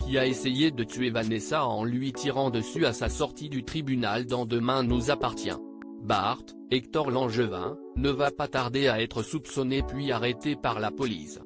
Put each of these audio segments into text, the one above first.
qui a essayé de tuer Vanessa en lui tirant dessus à sa sortie du tribunal dans Demain nous appartient. Bart, Hector Langevin, ne va pas tarder à être soupçonné puis arrêté par la police.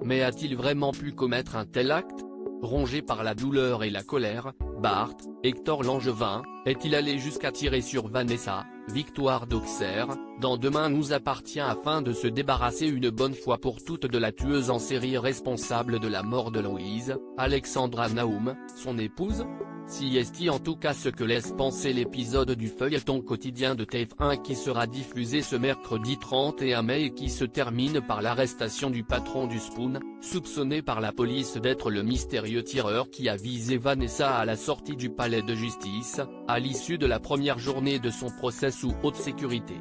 Mais a-t-il vraiment pu commettre un tel acte? Rongé par la douleur et la colère, Bart, Hector Langevin, est-il allé jusqu'à tirer sur Vanessa, Victoire d'Auxerre, dans Demain nous appartient afin de se débarrasser une bonne fois pour toutes de la tueuse en série responsable de la mort de Louise, Alexandra Naoum, son épouse? Si est en tout cas ce que laisse penser l'épisode du feuilleton quotidien de TF1 qui sera diffusé ce mercredi 31 mai et qui se termine par l'arrestation du patron du Spoon, soupçonné par la police d'être le mystérieux tireur qui a visé Vanessa à la sortie du palais de justice, à l'issue de la première journée de son procès sous haute sécurité.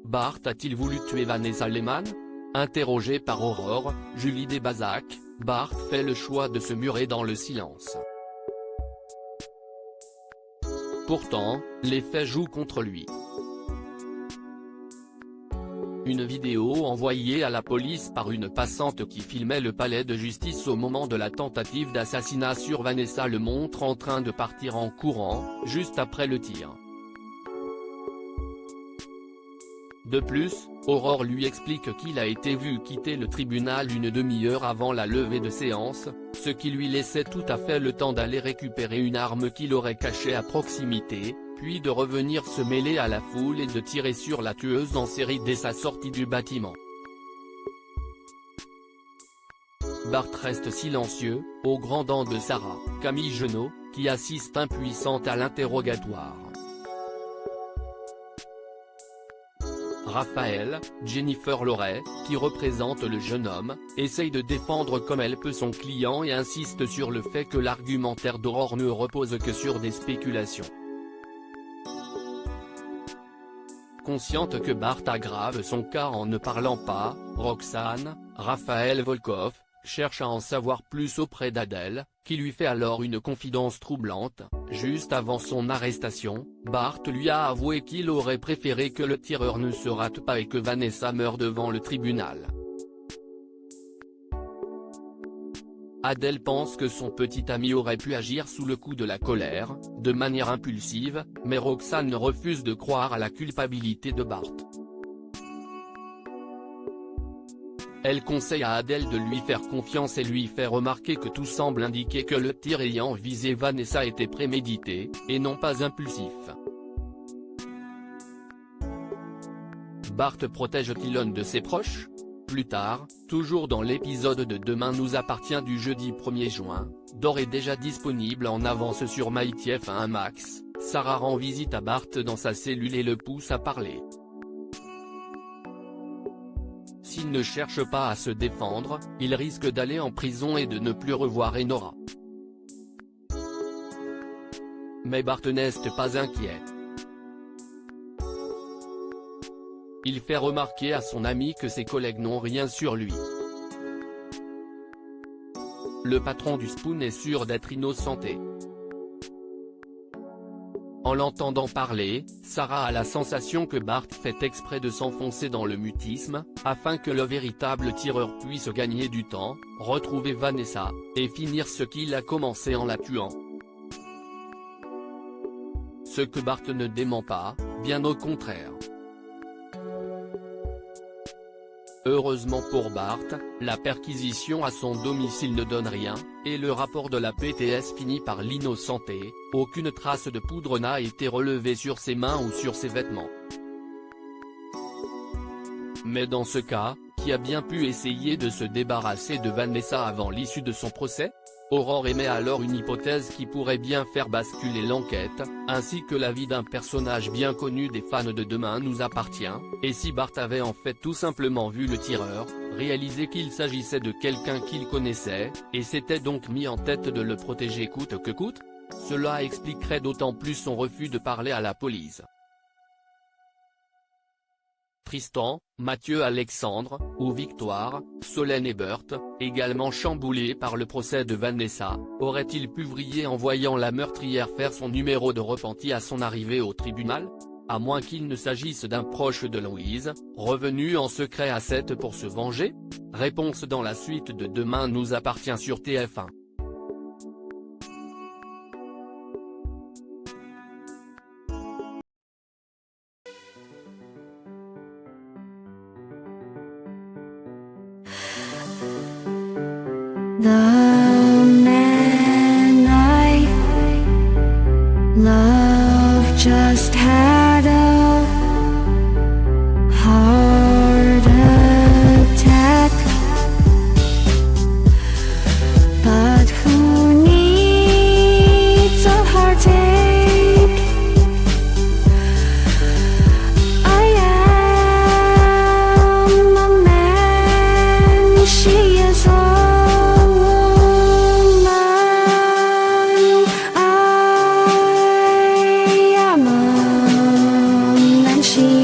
Bart a-t-il voulu tuer Vanessa Lehman? Interrogé par Aurore, Julie Desbazac, Bart fait le choix de se murer dans le silence. Pourtant, les faits jouent contre lui. Une vidéo envoyée à la police par une passante qui filmait le palais de justice au moment de la tentative d'assassinat sur Vanessa le montre en train de partir en courant, juste après le tir. De plus, Aurore lui explique qu'il a été vu quitter le tribunal une demi-heure avant la levée de séance, ce qui lui laissait tout à fait le temps d'aller récupérer une arme qu'il aurait cachée à proximité, puis de revenir se mêler à la foule et de tirer sur la tueuse en série dès sa sortie du bâtiment. Bart reste silencieux, aux grandes dents de Sarah, Camille Genot, qui assiste impuissante à l'interrogatoire. Raphaël, Jennifer Loret, qui représente le jeune homme, essaye de défendre comme elle peut son client et insiste sur le fait que l'argumentaire d'Aurore ne repose que sur des spéculations. Consciente que Bart aggrave son cas en ne parlant pas, Roxane, Raphaël Volkoff, cherche à en savoir plus auprès d'Adèle, qui lui fait alors une confidence troublante. Juste avant son arrestation, Bart lui a avoué qu'il aurait préféré que le tireur ne se rate pas et que Vanessa meure devant le tribunal. Adèle pense que son petit ami aurait pu agir sous le coup de la colère, de manière impulsive, mais Roxane refuse de croire à la culpabilité de Bart. Elle conseille à Adèle de lui faire confiance et lui fait remarquer que tout semble indiquer que le tir ayant visé Vanessa était prémédité, et non pas impulsif. Bart protège-t-il un de ses proches? Plus tard, toujours dans l'épisode de Demain nous appartient du jeudi 1er juin, d'ores et déjà disponible en avance sur MyTF1 Max, Sarah rend visite à Bart dans sa cellule et le pousse à parler. S'il ne cherche pas à se défendre, il risque d'aller en prison et de ne plus revoir Enora. Mais Bart n'est pas inquiet. Il fait remarquer à son ami que ses collègues n'ont rien sur lui. Le patron du Spoon est sûr d'être innocenté. En l'entendant parler, Sarah a la sensation que Bart fait exprès de s'enfoncer dans le mutisme, afin que le véritable tireur puisse gagner du temps, retrouver Vanessa, et finir ce qu'il a commencé en la tuant. Ce que Bart ne dément pas, bien au contraire. Heureusement pour Bart, la perquisition à son domicile ne donne rien, et le rapport de la PTS finit par l'innocenter. Aucune trace de poudre n'a été relevée sur ses mains ou sur ses vêtements. Mais dans ce cas, qui a bien pu essayer de se débarrasser de Vanessa avant l'issue de son procès? Aurore émet alors une hypothèse qui pourrait bien faire basculer l'enquête, ainsi que l'avis d'un personnage bien connu des fans de Demain nous appartient, et si Bart avait en fait tout simplement vu le tireur, réalisé qu'il s'agissait de quelqu'un qu'il connaissait, et s'était donc mis en tête de le protéger coûte que coûte? Cela expliquerait d'autant plus son refus de parler à la police. Tristan, Mathieu Alexandre, ou Victoire, Solène et Bert, également chamboulés par le procès de Vanessa, auraient-ils pu vriller en voyant la meurtrière faire son numéro de repenti à son arrivée au tribunal? à moins qu'il ne s'agisse d'un proche de Louise, revenu en secret à 7 pour se venger? Réponse dans la suite de Demain nous appartient sur TF1. The man I love just had a heart attack, but who needs a heartache? I am a man, she is a she